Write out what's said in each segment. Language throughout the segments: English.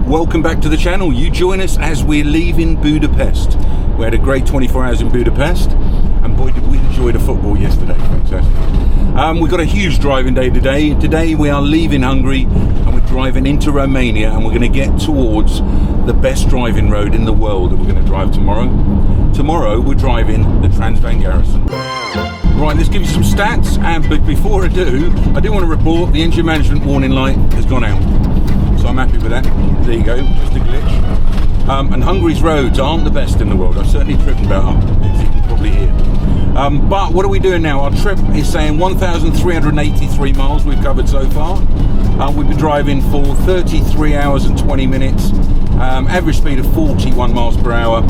welcome back to the channel. You join us as we're leaving Budapest. We had a great 24 hours in Budapest, and boy did we enjoy the football yesterday. Fantastic. We've got a huge driving day today. Today we are leaving Hungary and we're driving into Romania, and we're going to get towards the best driving road in the world that we're going to drive tomorrow. Tomorrow we're driving the Transfagarasan. Right, let's give you some stats, but before I do want to report the engine management warning light has gone out. So I'm happy with that. There you go, just a glitch. And Hungary's roads aren't the best in the world. I've certainly driven about them, as you can probably hear. But what are we doing now? Our trip is saying 1,383 miles we've covered so far. We've been driving for 33 hours and 20 minutes. Average speed of 41 miles per hour.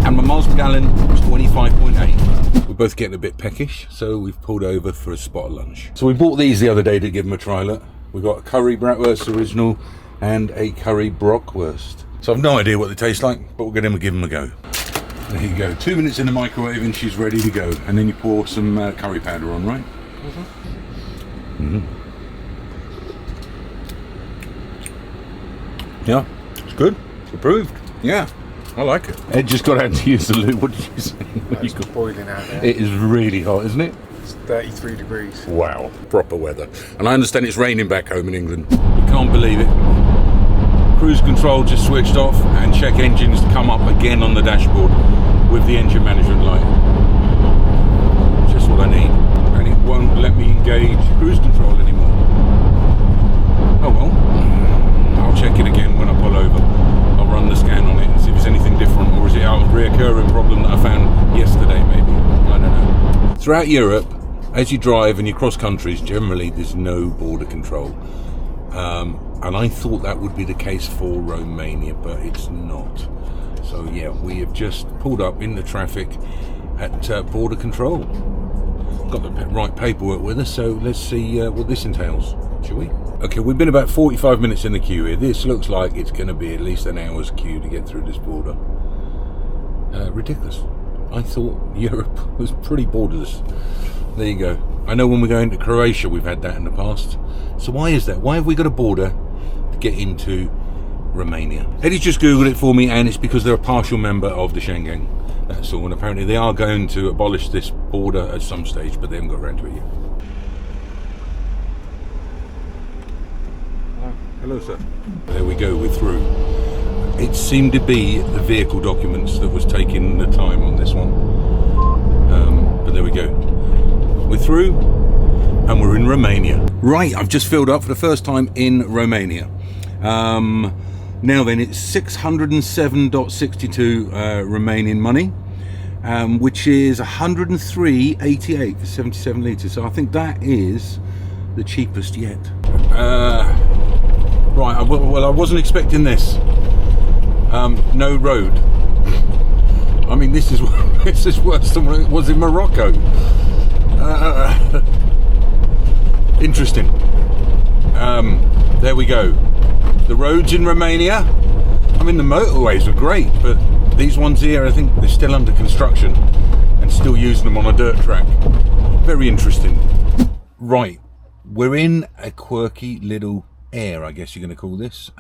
And my miles per gallon was 25.8. We're both getting a bit peckish, so we've pulled over for a spot of lunch. So we bought these the other day to give them a trial. We've got a curry bratwurst original and a curry brockwurst. So I've no idea what they taste like, but we're going to give them a go. There you go, 2 minutes in the microwave and she's ready to go. And then you pour some curry powder on, right? Yeah, it's good. It's approved. Yeah, I like it. Ed just got out to use the loo. What did you say? It's boiling out there. It is really hot, isn't it? It's 33 degrees. Wow, proper weather. And I understand it's raining back home in England. You can't believe it. Cruise control just switched off and check engines come up again on the dashboard with the engine management light. Just what I need. And it won't let me engage cruise control anymore. Oh well, I'll check it again when I pull over. I'll run the scan on it and see if there's anything different, or is it a reoccurring problem that I found yesterday maybe. I don't know. Throughout Europe, as you drive and you cross countries, generally there's no border control. And I thought that would be the case for Romania, but it's not. So yeah, we have just pulled up in the traffic at border control. Got the right paperwork with us, so let's see what this entails, shall we? Okay, we've been about 45 minutes in the queue here. This looks like it's going to be at least an hour's queue to get through this border. Ridiculous. I thought Europe was pretty borderless. There you go. I know when we're going to Croatia we've had that in the past. So why is that? Why have we got a border to get into Romania? Eddie's just Googled it for me, and it's because they're a partial member of the Schengen. That's all. And apparently they are going to abolish this border at some stage, but they haven't got around to it yet. Hello, sir. There we go, we're through. It seemed to be the vehicle documents that was taking the time on this one. But there we go. We're through, and we're in Romania. Right, I've just filled up for the first time in Romania. Now then, it's 607.62 Romanian money, which is 103.88 for 77 litres. So I think that is the cheapest yet. Right, well, I wasn't expecting this. No road. I mean, this is worse than what it was in Morocco. Interesting. There we go. The roads in Romania, I mean, the motorways are great, but these ones here, I think they're still under construction and still using them on a dirt track. Very interesting. Right, we're in a quirky little air, I guess you're going to call this,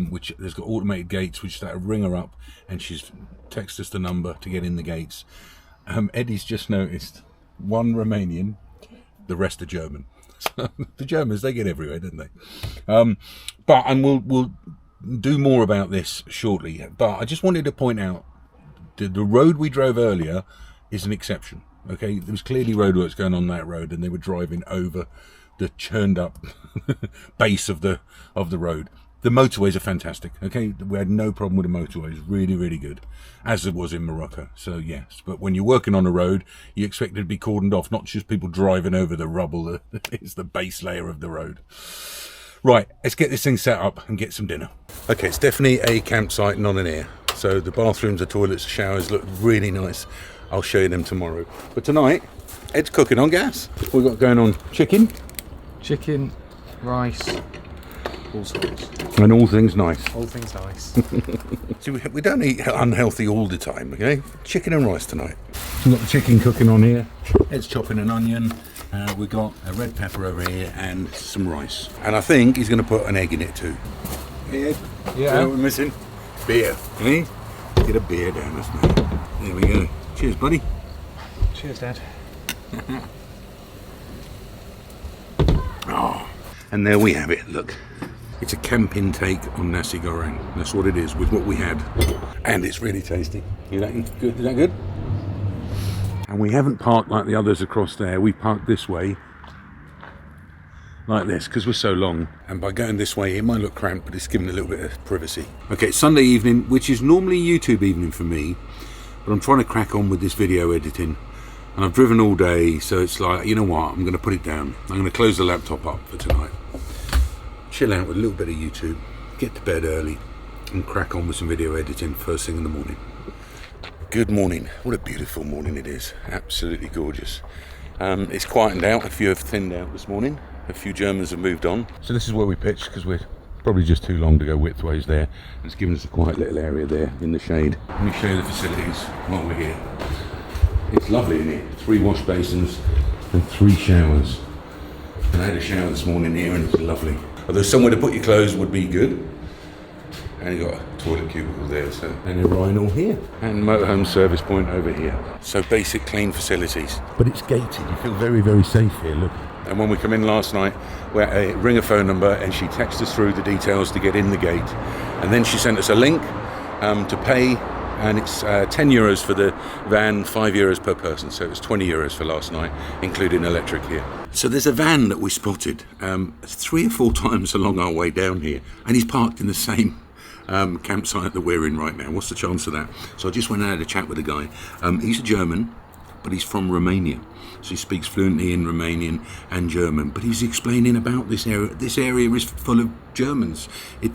which has got automated gates, which that ring her up, and she's texted us the number to get in the gates. Eddie's just noticed one Romanian, the rest are German. The Germans, they get everywhere, don't they? And we'll do more about this shortly. But I just wanted to point out that the road we drove earlier is an exception. Okay, there was clearly roadworks going on that road, and they were driving over the churned up base of the road. The motorways are fantastic. Okay, we had no problem with the motorways. Really, really good, as it was in Morocco. So yes, but when you're working on a road, you expect it to be cordoned off, not just people driving over the rubble that is the base layer of the road. Right, let's get this thing set up and get some dinner. Okay, it's definitely a campsite, not an inn. So the bathrooms, the toilets, the showers look really nice. I'll show you them tomorrow. But tonight, Ed's cooking on gas. We've got going on chicken, rice, all sorts. And all things nice. All things nice. See, we don't eat unhealthy all the time, okay? Chicken and rice tonight. We've got the chicken cooking on here. Ed's chopping an onion. We've got a red pepper over here and some rice. And I think he's going to put an egg in it too. Ed, Yeah. you know what we're missing? Beer, eh? Get a beer down us, mate. There we go. Cheers, buddy. Cheers, Dad. Oh, and there we have it. Look, it's a camping take on nasi goreng. That's what it is with what we had, and it's really tasty. Is that good? Is that good? And we haven't parked like the others across there. We parked this way, like this, because we're so long. And by going this way, it might look cramped, but it's giving a little bit of privacy. Okay, it's Sunday evening, which is normally YouTube evening for me, but I'm trying to crack on with this video editing. And I've driven all day, so it's like, you know what, I'm going to put it down. I'm going to close the laptop up for tonight. Chill out with a little bit of YouTube, get to bed early, and crack on with some video editing first thing in the morning. Good morning. What a beautiful morning it is. Absolutely gorgeous. It's quietened out. A few have thinned out this morning. A few Germans have moved on. So this is where we pitched, because we're probably just too long to go widthways there. And it's given us a quiet little area there in the shade. Let me show you the facilities while we're here. It's lovely in here. 3 wash basins and 3 showers. And I had a shower this morning here and it's lovely. Although somewhere to put your clothes would be good. And you've got a toilet cubicle there, so. And a urinal here. And motorhome service point over here. So basic clean facilities. But it's gated. You feel very, very safe here, look. And when we come in last night, we rang a phone number and she texted us through the details to get in the gate. And then she sent us a link to pay. And it's 10 euros for the van, 5 euros per person, so it was 20 euros for last night, including electric here. So there's a van that we spotted 3 or 4 times along our way down here, and he's parked in the same campsite that we're in right now. What's the chance of that? So I just went and had a chat with a guy. He's a German, but he's from Romania. So he speaks fluently in Romanian and German, but he's explaining about this area. This area is full of Germans. It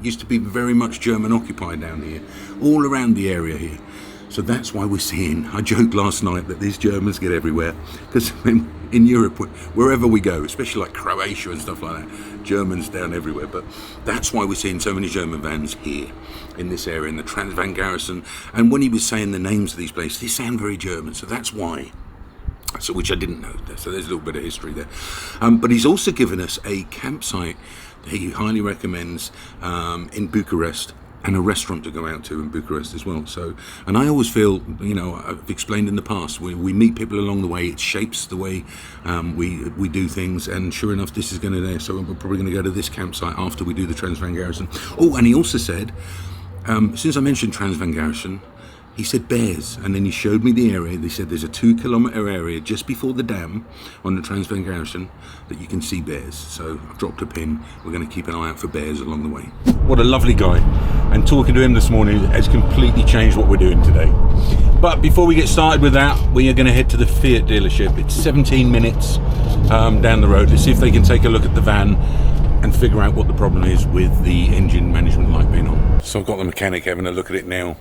used to be very much German occupied down here, all around the area here. So that's why we're seeing, I joked last night that these Germans get everywhere, because in Europe, wherever we go, especially like Croatia and stuff like that, Germans down everywhere. But that's why we're seeing so many German vans here in this area, in the Transfagarasan. And when he was saying the names of these places, they sound very German, so that's why. So, which I didn't know, so there's a little bit of history there. But he's also given us a campsite that he highly recommends in Bucharest, and a restaurant to go out to in Bucharest as well. So, and I always feel, you know, I've explained in the past, we meet people along the way, it shapes the way we do things, and sure enough, this is going to there. So we're probably going to go to this campsite after we do the Transfagarasan. Oh, and he also said, since I mentioned Transfagarasan, he said bears, and then he showed me the area. They said there's a 2-kilometre area just before the dam on the Transfagarasan that you can see bears. So I've dropped a pin. We're going to keep an eye out for bears along the way. What a lovely guy. And talking to him this morning has completely changed what we're doing today. But before we get started with that, we are going to head to the Fiat dealership. It's 17 minutes down the road. Let's see if they can take a look at the van and figure out what the problem is with the engine management light being on. So I've got the mechanic having a look at it now.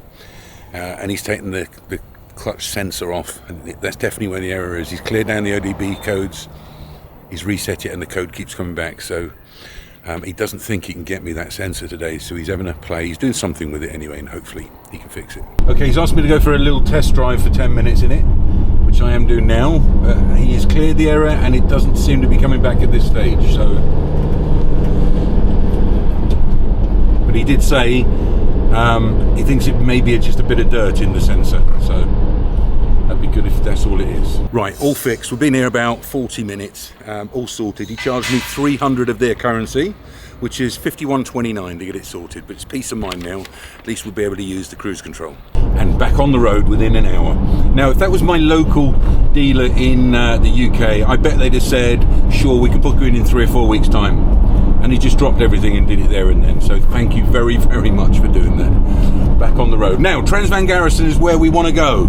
And he's taken the clutch sensor off, and that's definitely where the error is. He's cleared down the ODB codes, he's reset it, and the code keeps coming back. So he doesn't think he can get me that sensor today, so he's having a play. He's doing something with it anyway, and hopefully he can fix it. Okay, he's asked me to go for a little test drive for 10 minutes in it, which I am doing now. He has cleared the error, and it doesn't seem to be coming back at this stage. So, but he did say he thinks it may be just a bit of dirt in the sensor, so that'd be good if that's all it is. Right, all fixed. We've been here about 40 minutes, all sorted. He charged me 300 of their currency, which is 51.29 to get it sorted, but it's peace of mind now. At least we'll be able to use the cruise control. And back on the road within an hour. Now, if that was my local dealer in the UK, I bet they'd have said, sure, we can book you in 3 or 4 weeks' time. And he just dropped everything and did it there and then. So thank you very, very much for doing that. Back on the road. Now, Transfagarasan is where we want to go.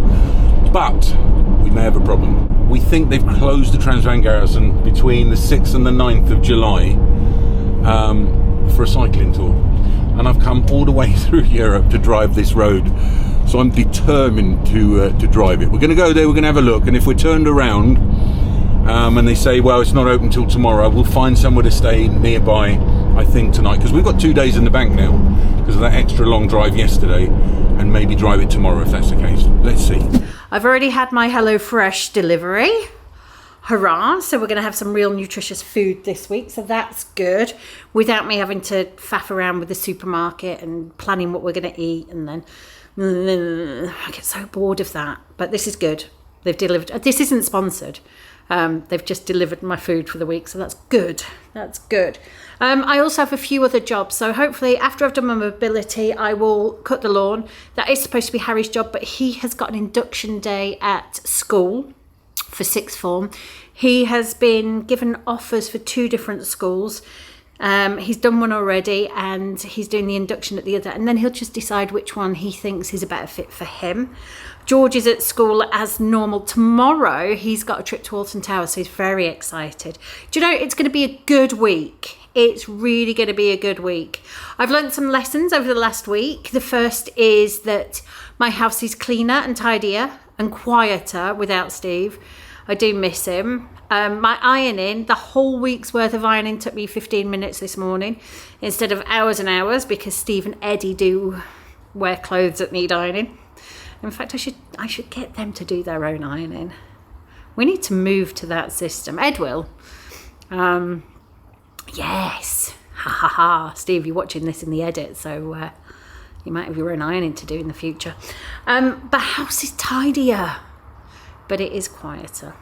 But we may have a problem. We think they've closed the Transfagarasan between the 6th and the 9th of July for a cycling tour. And I've come all the way through Europe to drive this road. So I'm determined to drive it. We're going to go there, we're going to have a look. And if we're turned around, and they say, well, it's not open till tomorrow, we'll find somewhere to stay nearby, I think, tonight, because we've got 2 days in the bank now because of that extra long drive yesterday, and maybe drive it tomorrow if that's the case. Let's see. I've already had my HelloFresh delivery. Hurrah. So we're going to have some real nutritious food this week. So that's good. Without me having to faff around with the supermarket and planning what we're going to eat. And then I get so bored of that. But this is good. They've delivered. This isn't sponsored. They've just delivered my food for the week. So that's good. That's good. I also have a few other jobs. So hopefully after I've done my mobility, I will cut the lawn. That is supposed to be Harry's job, but he has got an induction day at school for sixth form. He has been given offers for 2 different schools. He's done one already and he's doing the induction at the other, and then he'll just decide which one he thinks is a better fit for him. George is at school as normal. Tomorrow he's got a trip to Alton Towers, so he's very excited. Do you know, it's going to be a good week. It's really going to be a good week. I've learned some lessons over the last week. The first is that my house is cleaner and tidier and quieter without Steve. I do miss him. My ironing, the whole week's worth of ironing took me 15 minutes this morning instead of hours and hours, because Steve and Eddie do wear clothes that need ironing. In fact, I should get them to do their own ironing. We need to move to that system. Ed will. Yes. Ha ha ha. Steve, you're watching this in the edit, so you might have your own ironing to do in the future. The house is tidier, but it is quieter.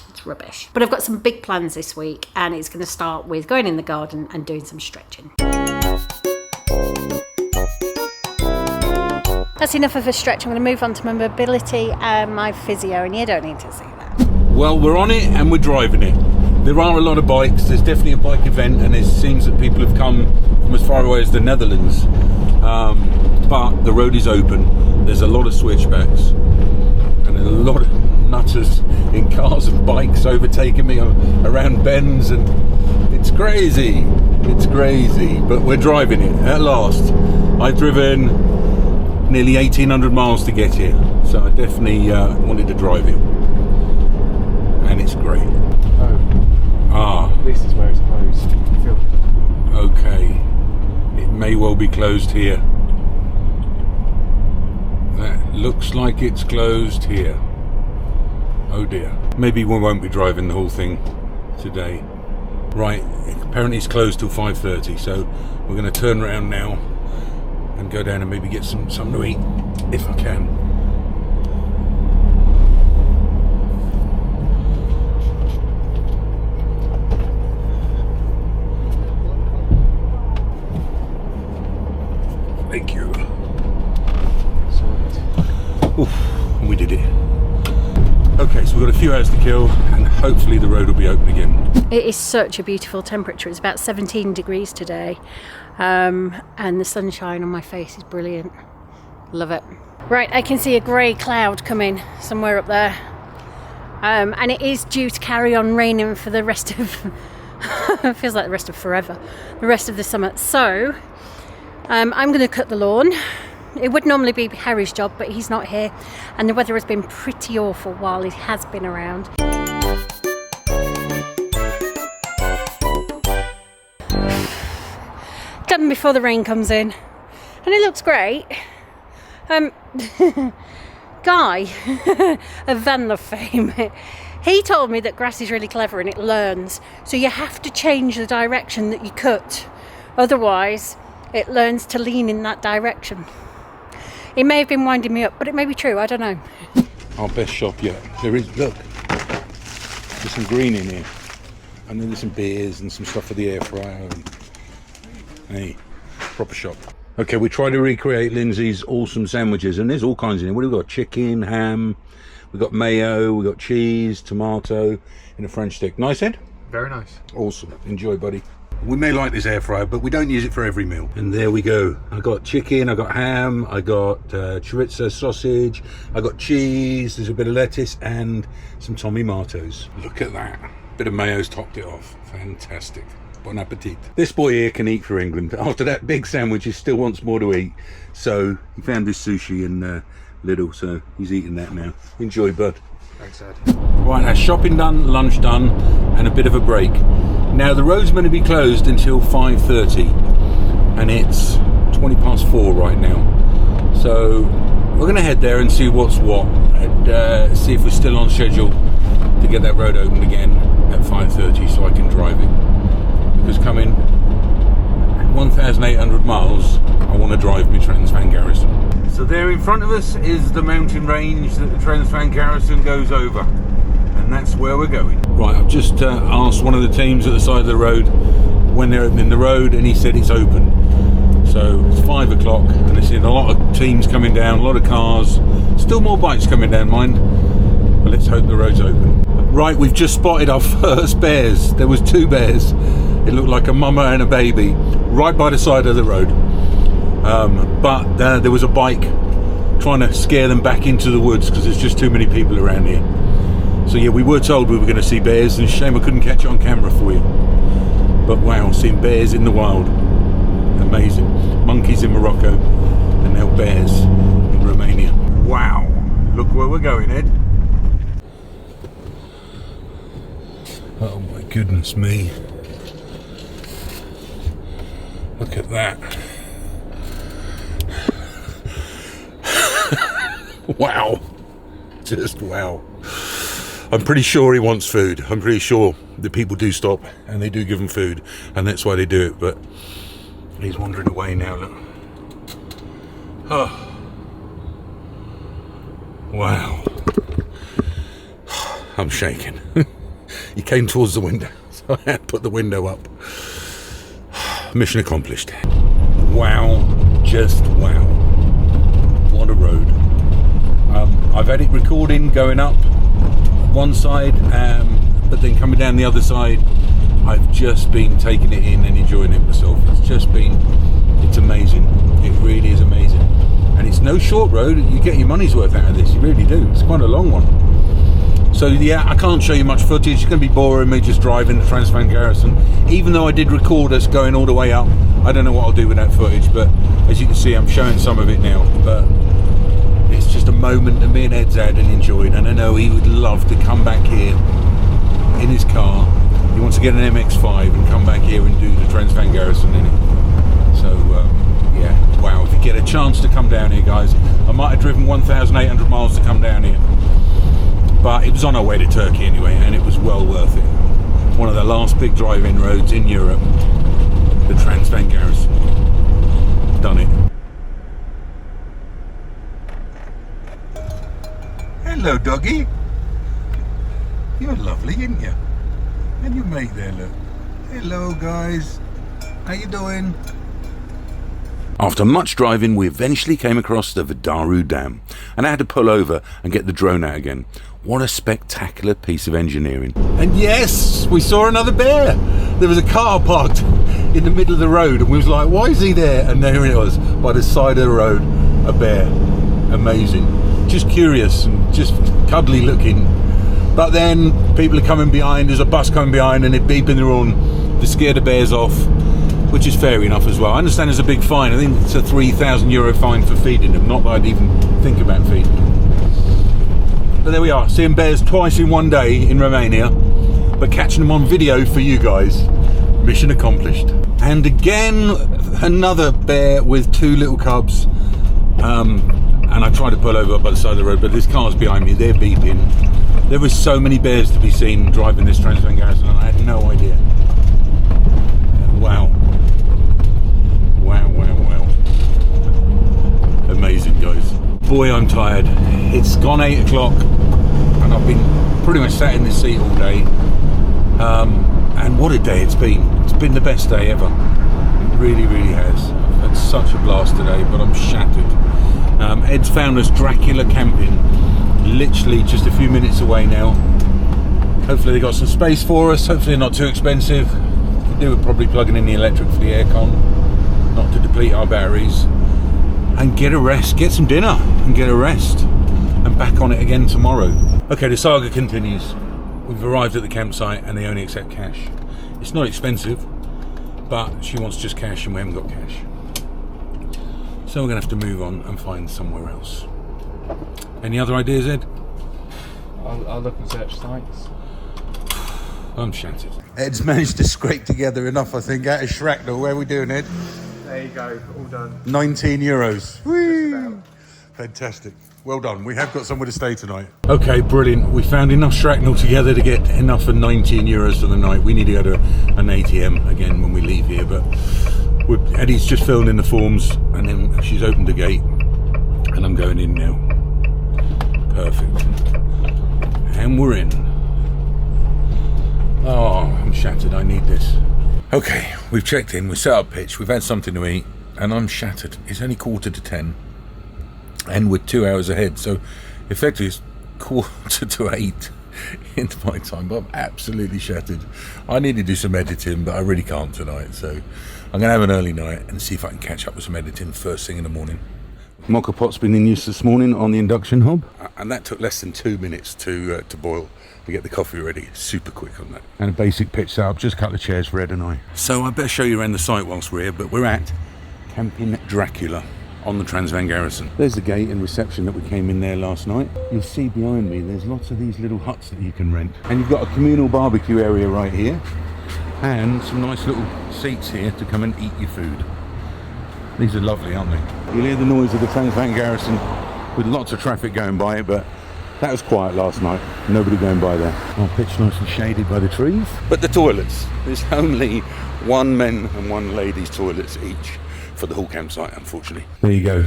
It's rubbish. But I've got some big plans this week, and it's going to start with going in the garden and doing some stretching. That's enough of a stretch. I'm going to move on to my mobility and my physio, and you don't need to see that. Well, we're on it and we're driving it. There are a lot of bikes. There's definitely a bike event, and it seems that people have come from as far away as the Netherlands. But the road is open. There's a lot of switchbacks and a lot of nutters in cars and bikes overtaking me around bends, and it's crazy. It's crazy, but we're driving it at last. I've driven nearly 1,800 miles to get here, so I definitely wanted to drive it, and it's great. This is where it's closed. Okay, it may well be closed here. That looks like it's closed here. Oh dear. Maybe we won't be driving the whole thing today. Right, apparently it's closed till 5:30, so we're going to turn around now and go down and maybe get something to eat, if I can. Thank you. Oof, we did it. Okay, so we've got a few hours to kill, and hopefully the road will be open again. It is such a beautiful temperature. It's about 17 degrees today, and the sunshine on my face is brilliant. Love it. Right, I can see a grey cloud coming somewhere up there, and it is due to carry on raining for the rest of it feels like the rest of forever, the rest of the summer. So I'm going to cut the lawn. It would normally be Harry's job, but he's not here, and the weather has been pretty awful while he has been around. Done before the rain comes in, and it looks great. Guy of Van Love fame, he told me that grass is really clever and it learns, so you have to change the direction that you cut, otherwise it learns to lean in that direction. He may have been winding me up, but it may be true, I don't know. Our best shop yet. There is, look, there's some green in here, and then there's some beers and some stuff for the air fryer. Hey, proper shop. Okay, we try to recreate Lindsay's awesome sandwiches, and there's all kinds in here. What have we got? Chicken, ham, we've got mayo, we've got cheese, tomato, and a French stick. Nice, Ed? Very nice. Awesome. Enjoy, buddy. We may like this air fryer, but we don't use it for every meal. And there we go. I got chicken, I got ham, I got chorizo sausage, I got cheese, there's a bit of lettuce, and some tomatoes. Look at that. Bit of mayo's topped it off. Fantastic. Bon appetit. This boy here can eat for England. After that big sandwich, he still wants more to eat. So he found his sushi in Lidl, so he's eating that now. Enjoy, bud. Thanks, Ed. Right, now shopping done, lunch done, and a bit of a break. Now the road's going to be closed until 5:30, and it's 4:20 right now. So we're going to head there and see what's what, and see if we're still on schedule to get that road opened again at 5:30 so I can drive it. Because coming 1,800 miles, I want to drive my Transfagarasan. So there in front of us is the mountain range that the Transfagarasan goes over. And that's where we're going. Right, I've just asked one of the teams at the side of the road when they're opening the road, and he said it's open. So it's 5 o'clock, and I've seen a lot of teams coming down, a lot of cars, still more bikes coming down, mind. But let's hope the road's open. Right, we've just spotted our first bears. There was 2 bears. It looked like a mama and a baby, right by the side of the road. But there was a bike trying to scare them back into the woods because there's just too many people around here. So yeah, we were told we were going to see bears, and shame I couldn't catch it on camera for you. But wow, seeing bears in the wild, amazing. Monkeys in Morocco, and now bears in Romania. Wow, look where we're going, Ed. Oh my goodness me. Look at that. Wow. Just wow. I'm pretty sure he wants food. I'm pretty sure that people do stop and they do give him food, and that's why they do it. But he's wandering away now, look. Oh. Wow. I'm shaking. He came towards the window, so I had to put the window up. Mission accomplished. Wow. Just wow. What a road. I've had it recording going up one side, but then coming down the other side, I've just been taking it in and enjoying it myself. It's amazing. It really is amazing. And it's no short road. You get your money's worth out of this, you really do. It's quite a long one. So yeah, I can't show you much footage. It's going to be boring me just driving the Transfagarasan. Even though I did record us going all the way up, I don't know what I'll do with that footage, but as you can see, I'm showing some of it now. But it's just a moment that me and Ed's had and enjoyed, and I know he would love to come back here in his car. He wants to get an MX-5 and come back here and do the Transfagarasan in it. So yeah, wow, if you get a chance to come down here, guys. I might have driven 1,800 miles to come down here, but it was on our way to Turkey anyway, and it was well worth it. One of the last big drive-in roads in Europe, the Transfagarasan. Done it. Hello, doggy. You're lovely, aren't you? And your mate there, look. Hello, guys. How you doing? After much driving, we eventually came across the Vadaru Dam, and I had to pull over and get the drone out again. What a spectacular piece of engineering. And yes, we saw another bear. There was a car parked in the middle of the road, and we was like, why is he there? And there it was, by the side of the road, a bear. Amazing. Just curious and just cuddly looking. But then people are coming behind, there's a bus coming behind, and they're beeping their horn to scare the bears off, which is fair enough as well. I understand there's a big fine. I think it's a €3,000 fine for feeding them. Not that I'd even think about feeding them. But there we are, seeing bears twice in one day in Romania, but catching them on video for you guys. Mission accomplished. And again, another bear with 2 little cubs. And I tried to pull over by the side of the road, but there's cars behind me, they're beeping. There were so many bears to be seen driving this Transfagarasan, and I had no idea. Wow. Wow, wow, wow. Amazing, guys. Boy, I'm tired. It's gone 8 o'clock, and I've been pretty much sat in this seat all day. And what a day it's been. It's been the best day ever. It really, really has. I've had such a blast today, but I'm shattered. Ed's found us Dracula camping, literally just a few minutes away now. Hopefully they got some space for us, hopefully not too expensive. Could do with probably plugging in the electric for the aircon, not to deplete our batteries. And get a rest, get some dinner and get a rest. And back on it again tomorrow. Okay, the saga continues. We've arrived at the campsite and they only accept cash. It's not expensive, but she wants just cash and we haven't got cash. So we're going to have to move on and find somewhere else. Any other ideas, Ed? I'll look and search sites. I'm shattered. Ed's managed to scrape together enough, I think, out of Shrapnel. Where are we doing, Ed? There you go, all done. €19. Whee! Fantastic. Well done. We have got somewhere to stay tonight. Okay, brilliant. We found enough shrapnel together to get enough for 19 euros for the night. We need to go to an ATM again when we leave here, but Eddie's just filled in the forms and then she's opened the gate and I'm going in now. Perfect. And we're in. Oh, I'm shattered. I need this. Okay, we've checked in, we've set up pitch, we've had something to eat, and I'm shattered. It's only 9:45. And we're 2 hours ahead, so effectively it's 7:45 into my time, but I'm absolutely shattered. I need to do some editing, but I really can't tonight, so I'm going to have an early night and see if I can catch up with some editing first thing in the morning. Mocha pot's been in use this morning on the induction hob, and that took less than 2 minutes to boil to get the coffee ready. Super quick on that. And a basic pitch setup, just a couple of chairs for Ed and I. So I better show you around the site whilst we're here, but we're at Camping Dracula on the Transfagarasan. There's the gate and reception that we came in there last night. You'll see behind me there's lots of these little huts that you can rent. And you've got a communal barbecue area right here and some nice little seats here to come and eat your food. These are lovely, aren't they? You'll hear the noise of the Transfagarasan with lots of traffic going by, but that was quiet last night. Nobody going by there. Our pitch nice and shaded by the trees. But the toilets, there's only one men and one ladies toilets each for the whole campsite, unfortunately. There you go.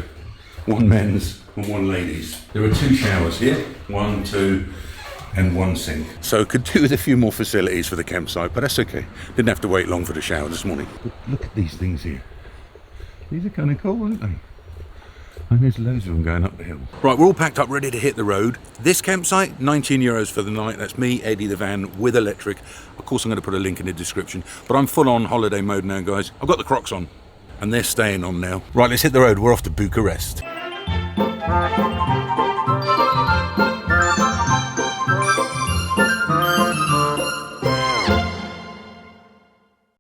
One men's and one ladies. There are 2 showers here. 1, 2, and 1 sink. So could do with a few more facilities for the campsite, but that's okay. Didn't have to wait long for the shower this morning. But look at these things here. These are kind of cool, aren't they? And there's loads of them going up the hill. Right, we're all packed up, ready to hit the road. This campsite, 19 euros for the night. That's me, Eddie, the van, with electric. Of course, I'm going to put a link in the description. But I'm full on holiday mode now, guys. I've got the Crocs on, and they're staying on now. Right, let's hit the road. We're off to Bucharest.